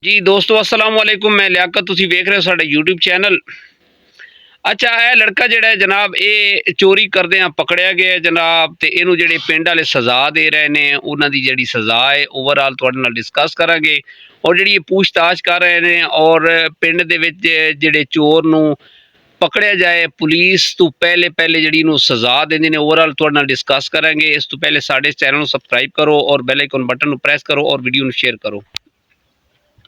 जी दोस्तों अस्सलाम वालेकुम। मैं लियाकत, तुसी वेख रहे हो साडे यूट्यूब चैनल। अच्छा, यह लड़का जिहड़ा है जनाब, ये चोरी करदियां पकड़िया गया है जनाब, ते इहनूं जिहड़े पिंड वाले सज़ा दे रहे ने, उन्हां दी जिहड़ी सज़ा है ओवरऑल तुहाडे नाल डिस्कस करांगे। और जिहड़ी ये पूछताछ कर रहे ने और पिंड दे विच जिहड़े चोर नूं पकड़िया जाए पुलिस तो पहले पहले जिहड़ी इहनूं सज़ा देंदे ने, ओवरऑल तुहाडे नाल डिस्कस करांगे। इस तो पहले साडे चैनल नूं सबसक्राइब करो और बैल आइकन बटन नूं प्रेस करो और वीडियो नूं शेयर करो।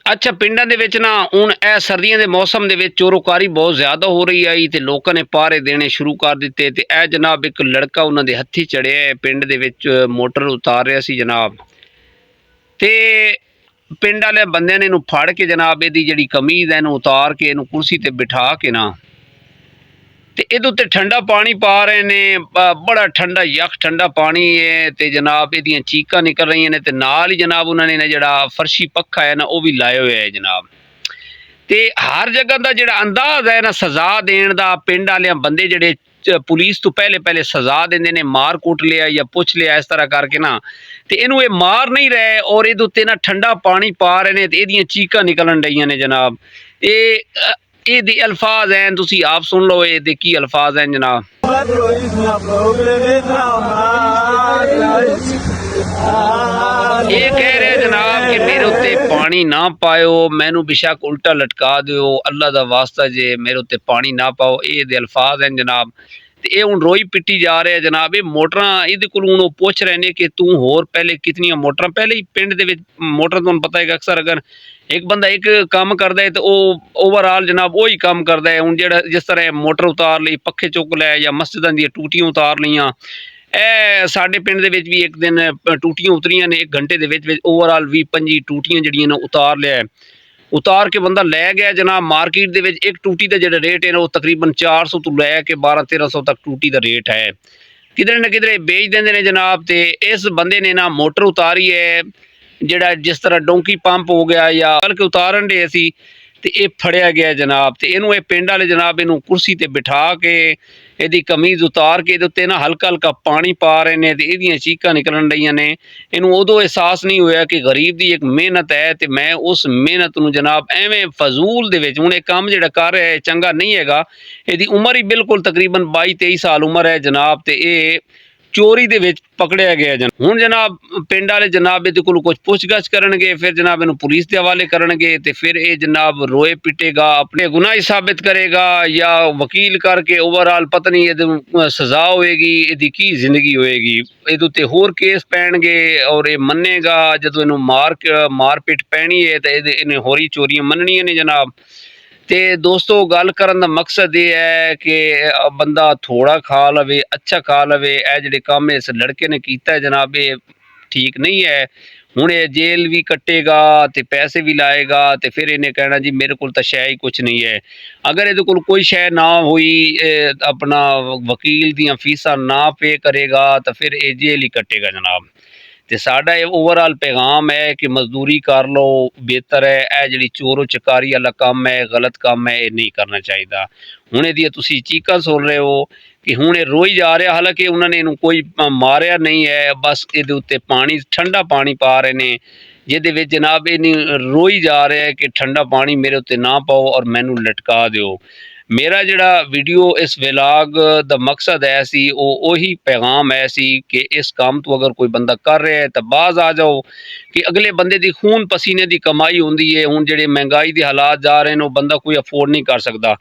अच्छा, पिंडां दे विच ना हुण ए सर्दियां दे मौसम दे विच चोरोकारी बहुत ज़्यादा हो रही आई ते लोकां ने पहरे देने शुरू कर दित्ते। ते ए जनाब एक लड़का उन्हां दे हत्थी चढ़िया है, पिंड दे विच मोटर उतार रिहा सी जनाब। ते पिंड वाले बंदियां ने इहनूं फड़ के जनाब इहदी जिहड़ी कमीज़ है इहनूं उतार के इहनूं कुर्सी ते बिठा के ना ते इहदे उत्ते ठंडा पानी पा रहे ने। बड़ा ठंडा यख ठंडा पानी है ते जनाब इहदियां चीकां निकल रही ने ते नाल ही जनाब उन्होंने ना जिहड़ा फर्शी पक्खा है ना वो भी लाया होया है जनाब। ते हर जगह का जिहड़ा अंदाज है ना सज़ा देण दा, पिंड वाले बंदे जिहड़े पुलिस तो पहले पहले सज़ा देंदे ने, मार कुट लिया या पुछ लिया इस तरह करके ना, ते इहनूं मार नहीं रहे और इहदे उत्ते ना ठंडा पानी पा रहे ने ते इहदियां चीकां निकलन डईयां ने जनाब। ये दे अल्फाज हैं, तुसी आप सुन लो ये दे की अल्फाज हैं जनाब। ये कह रहे जनाब कि मेरे उत्ते पानी ना पाओ, मैनू बेशक उल्टा लटका दो, अल्लाह दा वास्ता जे मेरे उत्ते पानी ना पाओ। ये दे अल्फाज हैं जनाब। ते ये हुण रोई पिट्टी जा रहे हैं जनाब। ये मोटरां इहदे कोलों हुण पुछ रहे ने कि तू होर पहले कितनियां मोटरां, पहले ही पिंड दे विच मोटर तुहानूं पता है कि अक्सर अगर एक बंदा एक काम करदा है तो वो ओवरऑल जनाब वही काम करदा है। हुण जिहड़ा जिस तरह मोटर उतार लई, पक्खे चुक लै या मस्जिदां दी टूटियां उतार लईयां, ए साडे पिंड दे विच भी एक दिन टूटियां उतरियां ने, 1 घंटे दे विच विच ओवरऑल 20-25 टूटियां जिहड़ियां ने उतार लिया है। उतार के बंदा लै गया जनाब। मार्केट दे विच एक टूटी दा जिहड़ा रेट है ना वो तकरीबन 400 तो लैके 1200-1300 तक टूटी दा रेट है। किधरे ना किधरे बेच देंदे ने जनाब। ते इस बंदे ने ना मोटर उतारी है, जिहड़ा जिस तरह डोंकी पंप हो गया या बल्कि उतारन डे सी ते ये फड़िया गया जनाब। ते इहनूं पिंड वाले जनाब इहनूं कुर्सी ते बिठा के इहदी कमीज़ उतार के इहदे उत्ते ना हल्का हल्का पानी पा रहे ने ते इहदियां चीकां निकलन डईयां ने। इहनूं उदों एहसास नहीं होया कि गरीब दी एक मेहनत है ते मैं उस मेहनत नूं जनाब एवें फजूल दे विच, हुण इह काम जिहड़ा कर रहा है चंगा नहीं हैगा। इहदी उम्र ही बिल्कुल तकरीबन 22-23 साल उम्र है जनाब। ते ये चोरी दे विच पकड़िया गया जनाब। हुण जनाब पिंड वाले जनाब इहदे कोलों कुछ पुछ-गछ करनगे, फिर जनाब इहनूं पुलिस दे हवाले करनगे ते फिर ये जनाब रोए पिटेगा, अपने गुनाही साबित करेगा या वकील करके ओवरऑल पता नहीं इहदे सज़ा होएगी, इहदी की जिंदगी होएगी। इहदे उत्ते होर केस पैणगे और ये मन्नेगा। जदों इहनूं मार पिट पैनी है ते इहने होरी चोरियां मन्नणियां ने जनाब। ते दोस्तों गल करन दा मकसद ये है कि बंदा थोड़ा खा लवे, अच्छा खा लवे। ए जिहड़े कम इस लड़के ने कीता है जनाब ये ठीक नहीं है। हुण ये जेल भी कट्टेगा ते पैसे भी लाएगा ते फिर इन्हें कहना जी मेरे कोल तां शै ही कुछ नहीं है। अगर इहदे कोल कोई शै ना हुई, अपना वकील दियां फीसां ना पे करेगा तो फिर ये जेल ही कट्टेगा जनाब। ते साडा ये ओवरऑल पैगाम है कि मजदूरी कर लो बेहतर है। ए जिहड़ी चोरो चकारी वाला काम है, गलत काम है, ये नहीं करना चाहिदा। हुण इहदियां तुसीं चीकां सुन रहे हो कि हुण ये रोई जा रहा, हालांकि उन्होंने इहनूं कोई मारिया नहीं है, बस इहदे उत्ते पानी ठंडा पानी पा रहे ने, जिहदे विच जनाब इहनी रोई जा रहा है कि ठंडा पानी मेरे उत्ते ना पाओ और मैनू लटका दिओ। मेरा जिहड़ा वीडियो इस व्लॉग दा मकसद है सी ओही पैगाम है सी कि इस काम तो अगर कोई बंदा कर रहा है तो बाज आ जाओ कि अगले बंदे दी खून पसीने दी कमाई होंदी है। हुण जिहड़े महंगाई दे हालात जा रहे हैं वो बंदा कोई अफोर्ड नहीं कर सकता।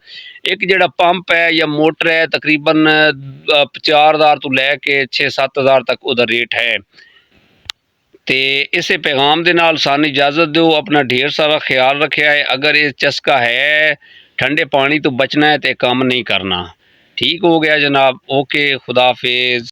एक जिहड़ा पंप है या मोटर है तकरीबन 4000 तो लैके 6-7 हज़ार तक उहदा रेट है। ते इसे पैगाम दे नाल सानू इजाज़त दो। अपना ढेर सारा ख्याल रखिया है। अगर ये चस्का है ठंडे पानी तो बचना है तो काम नहीं करना। ठीक हो गया जनाब। ओके, खुदा हाफिज़।